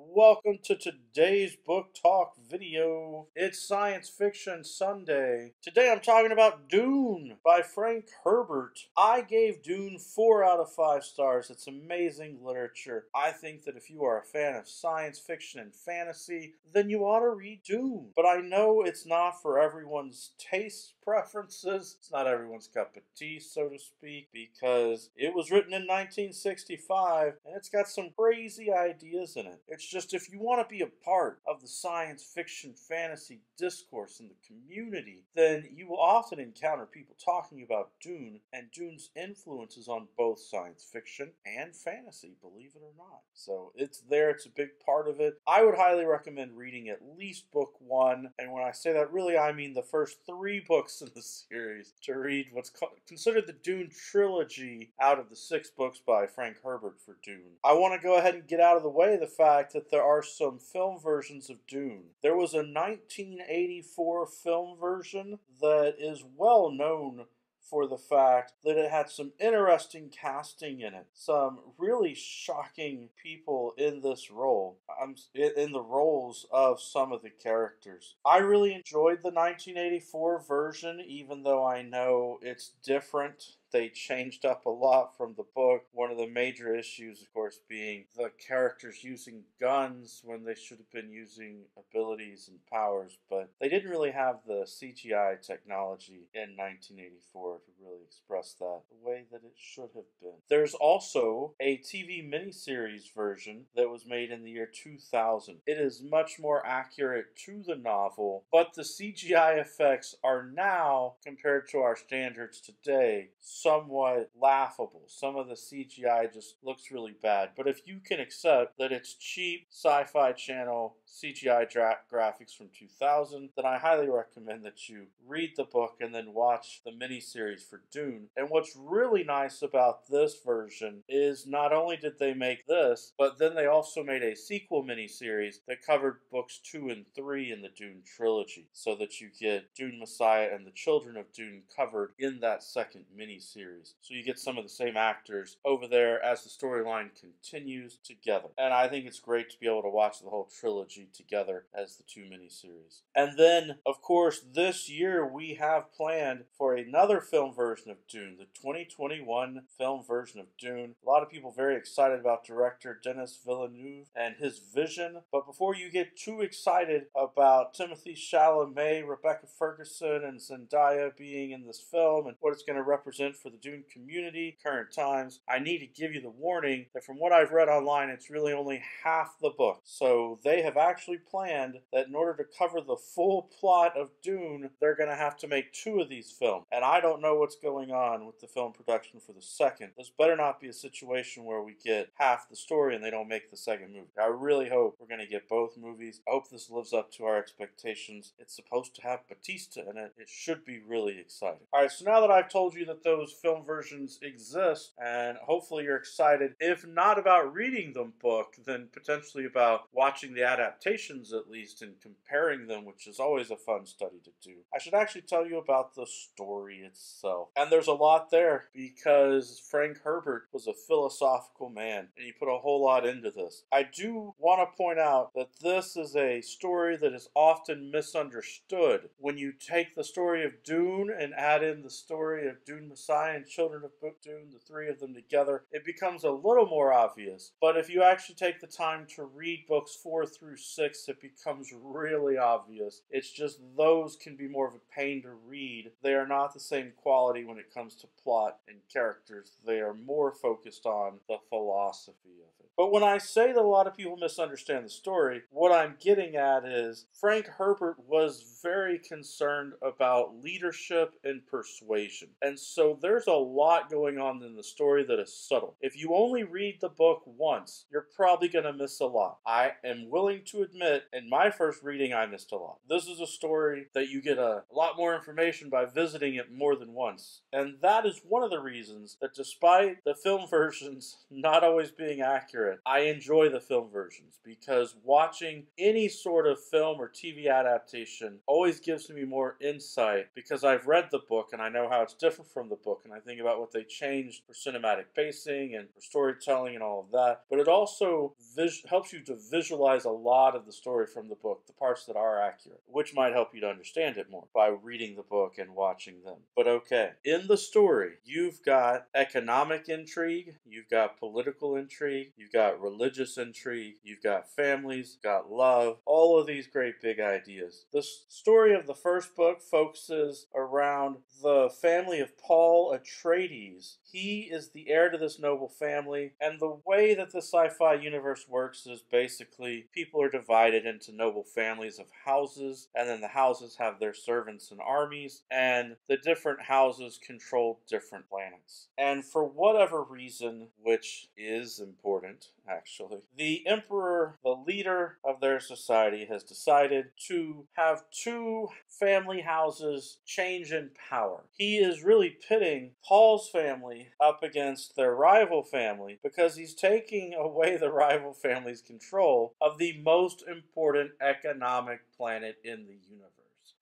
Welcome to today's book talk video. It's Science Fiction Sunday. Today I'm talking about Dune by Frank Herbert. I gave Dune 4 out of 5 stars. It's amazing literature. I think that if you are a fan of science fiction and fantasy, then you ought to read Dune. But I know it's not for everyone's taste preferences. It's not everyone's cup of tea, so to speak, because it was written in 1965 and it's got some crazy ideas in it. It's just if you want to be a part of the science fiction fantasy discourse in the community, then you will often encounter people talking about Dune and Dune's influences on both science fiction and fantasy, believe it or not. So it's there, it's a big part of it. I would highly recommend reading at least book 1, and when I say that, really I mean the first 3 books in the series, to read what's considered the Dune trilogy out of the 6 books by Frank Herbert for Dune. I want to go ahead and get out of the way the fact that there are some film versions of Dune. There was a 1984 film version that is well known for the fact that it had some interesting casting in it. Some really shocking people in this role. In the roles of some of the characters. I really enjoyed the 1984 version, even though I know it's different. They changed up a lot from the book. One of the major issues, of course, being the characters using guns when they should have been using abilities and powers, but they didn't really have the CGI technology in 1984 to really express that the way that it should have been. There's also a TV miniseries version that was made in the year 2000. It is much more accurate to the novel, but the CGI effects are now, compared to our standards today, somewhat laughable. Some of the CGI just looks really bad. But if you can accept that it's cheap Sci-Fi Channel CGI graphics from 2000, then I highly recommend that you read the book and then watch the miniseries for Dune. And what's really nice about this version is not only did they make this, but then they also made a sequel miniseries that covered books 2 and 3 in the Dune trilogy, so that you get Dune Messiah and the Children of Dune covered in that second miniseries. So you get some of the same actors over there as the storyline continues together. And I think it's great to be able to watch the whole trilogy together as the 2 miniseries. And then, of course, this year we have planned for another film version of Dune, the 2021 film version of Dune. A lot of people very excited about director Denis Villeneuve and his vision. But before you get too excited about Timothée Chalamet, Rebecca Ferguson, and Zendaya being in this film and what it's going to represent for the Dune community, current times, I need to give you the warning that from what I've read online, it's really only half the book. So they have actually planned that in order to cover the full plot of Dune, they're going to have to make 2 of these films. And I don't know what's going on with the film production for the second. This better not be a situation where we get half the story and they don't make the second movie. I really hope we're going to get both movies. I hope this lives up to our expectations. It's supposed to have Batista in it. It should be really exciting. Alright, so now that I've told you that those film versions exist, and hopefully you're excited, if not about reading the book, then potentially about watching the adaptations at least and comparing them, which is always a fun study to do. I should actually tell you about the story itself. And there's a lot there because Frank Herbert was a philosophical man and he put a whole lot into this. I do want to point out that this is a story that is often misunderstood. When you take the story of Dune and add in the story of Dune Messiah and Children of Dune, the 3 of them together, it becomes a little more obvious. But if you actually take the time to read books 4 through 6, it becomes really obvious. It's just those can be more of a pain to read. They are not the same quality when it comes to plot and characters. They are more focused on the philosophy of it. But when I say that a lot of people misunderstand the story, what I'm getting at is Frank Herbert was very concerned about leadership and persuasion. And so there's a lot going on in the story that is subtle. If you only read the book once, you're probably going to miss a lot. I am willing to admit, in my first reading, I missed a lot. This is a story that you get a lot more information by visiting it more than once. And that is one of the reasons that despite the film versions not always being accurate, it, I enjoy the film versions because watching any sort of film or TV adaptation always gives me more insight because I've read the book and I know how it's different from the book, and I think about what they changed for cinematic pacing and for storytelling and all of that. But it also helps you to visualize a lot of the story from the book, the parts that are accurate, which might help you to understand it more by reading the book and watching them. But okay, in the story, you've got economic intrigue, you've got political intrigue, you've got religious intrigue, you've got families, you've got love, all of these great big ideas. The story of the first book focuses around the family of Paul Atreides. He is the heir to this noble family, and the way that the sci-fi universe works is basically people are divided into noble families of houses, and then the houses have their servants and armies, and the different houses control different planets. And for whatever reason, which is important actually, the emperor, the leader of their society, has decided to have two family houses change in power. He is really pitting Paul's family up against their rival family because he's taking away the rival family's control of the most important economic planet in the universe.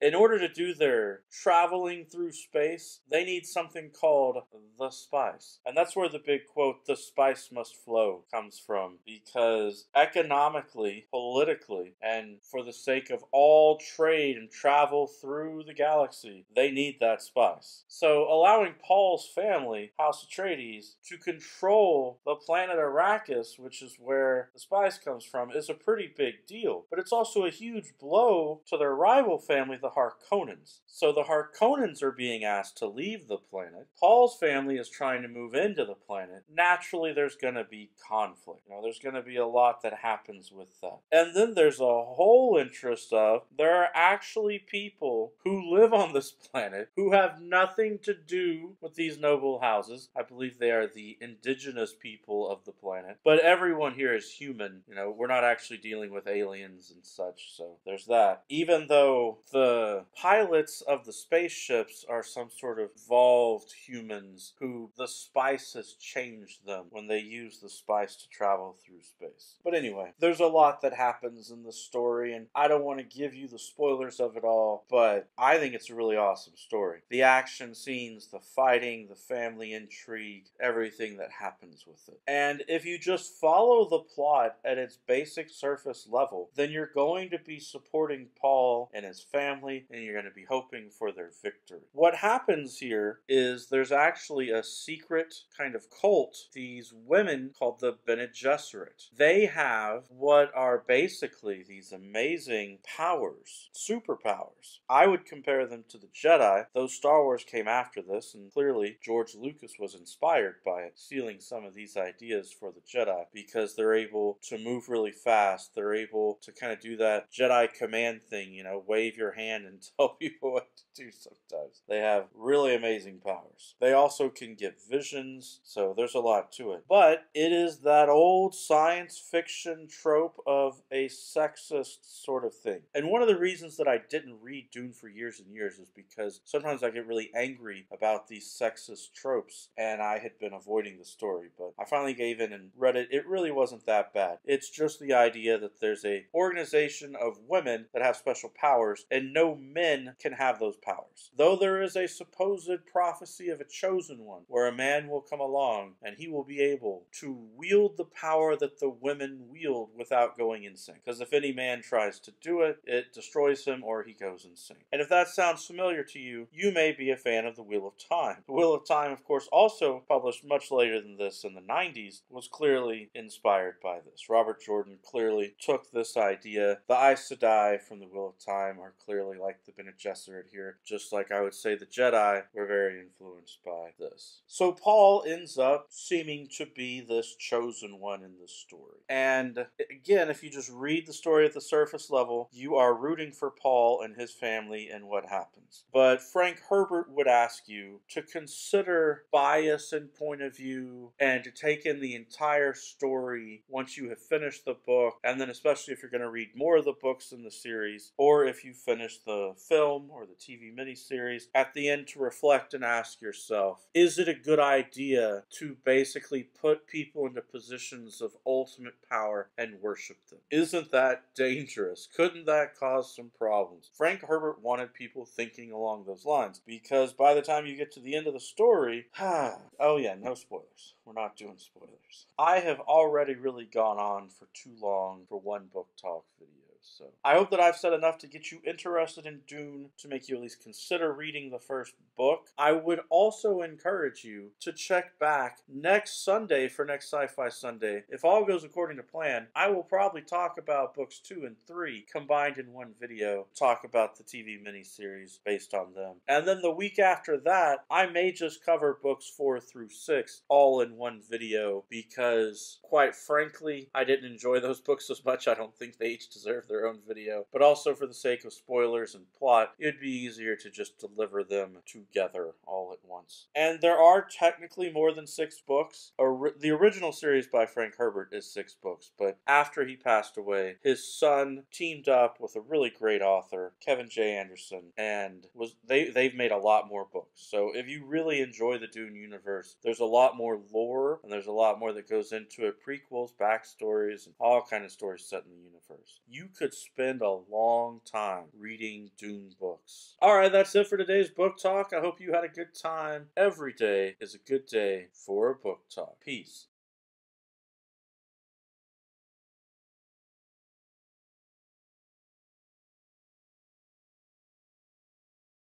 In order to do their traveling through space, they need something called the spice. And that's where the big quote, "the spice must flow," comes from. Because economically, politically, and for the sake of all trade and travel through the galaxy, they need that spice. So allowing Paul's family, House Atreides, to control the planet Arrakis, which is where the spice comes from, is a pretty big deal. But it's also a huge blow to their rival family, the Harkonnens. So the Harkonnens are being asked to leave the planet. Paul's family is trying to move into the planet. Naturally, there's going to be conflict. There's going to be a lot that happens with that. And then there's a whole interest of there are actually people who live on this planet who have nothing to do with these noble houses. I believe they are the indigenous people of the planet. But everyone here is human. We're not actually dealing with aliens and such. So there's that. Even though the pilots of the spaceships are some sort of evolved humans who the spice has changed them when they use the spice to travel through space. But anyway, there's a lot that happens in the story, and I don't want to give you the spoilers of it all, but I think it's a really awesome story. The action scenes, the fighting, the family intrigue, everything that happens with it. And if you just follow the plot at its basic surface level, then you're going to be supporting Paul and his family, and you're going to be hoping for their victory. What happens here is there's actually a secret kind of cult, these women called the Bene Gesserit. They have what are basically these amazing powers, superpowers. I would compare them to the Jedi, though Star Wars came after this, and clearly George Lucas was inspired by it, stealing some of these ideas for the Jedi, because they're able to move really fast, they're able to kind of do that Jedi command thing, wave your hand and tell people what to do sometimes. They have really amazing powers. They also can get visions, so there's a lot to it. But it is that old science fiction trope of a sexist sort of thing. And one of the reasons that I didn't read Dune for years and years is because sometimes I get really angry about these sexist tropes, and I had been avoiding the story. But I finally gave in and read it. It really wasn't that bad. It's just the idea that there's a organization of women that have special powers, and no men can have those powers. Though there is a supposed prophecy of a chosen one, where a man will come along and he will be able to wield the power that the women wield without going insane. Because if any man tries to do it, it destroys him or he goes insane. And if that sounds familiar to you, you may be a fan of The Wheel of Time. The Wheel of Time, of course, also published much later than this in the 90s, was clearly inspired by this. Robert Jordan clearly took this idea. The Aes Sedai from The Wheel of Time are clearly like the Bene Gesserit here, just like I would say the Jedi were very influenced by this. So Paul ends up seeming to be this chosen one in the story. And again, if you just read the story at the surface level, you are rooting for Paul and his family and what happens. But Frank Herbert would ask you to consider bias and point of view and to take in the entire story once you have finished the book, and then especially if you're going to read more of the books in the series, or if you finish the film or the TV miniseries at the end to reflect and ask yourself, is it a good idea to basically put people into positions of ultimate power and worship them? Isn't that dangerous? Couldn't that cause some problems? Frank Herbert wanted people thinking along those lines, because by the time you get to the end of the story, oh yeah, no spoilers. We're not doing spoilers. I have already really gone on for too long for one book talk video. So I hope that I've said enough to get you interested in Dune, to make you at least consider reading the first book. I would also encourage you to check back next Sunday for next Sci-Fi Sunday. If all goes according to plan, I will probably talk about books 2 and 3 combined in one video, talk about the TV miniseries based on them. And then the week after that, I may just cover books 4 through 6 all in one video, because quite frankly, I didn't enjoy those books as much. I don't think they each deserve their own video, but also for the sake of spoilers and plot, it'd be easier to just deliver them together all at once. And there are technically more than 6 books. The original series by Frank Herbert is 6 books, but after he passed away, his son teamed up with a really great author, Kevin J. Anderson, and they've made a lot more books. So if you really enjoy the Dune universe, there's a lot more lore, and there's a lot more that goes into it, prequels, backstories, and all kind of stories set in the universe. You could spend a long time reading Dune books. Alright, that's it for today's book talk. I hope you had a good time. Every day is a good day for a book talk. Peace.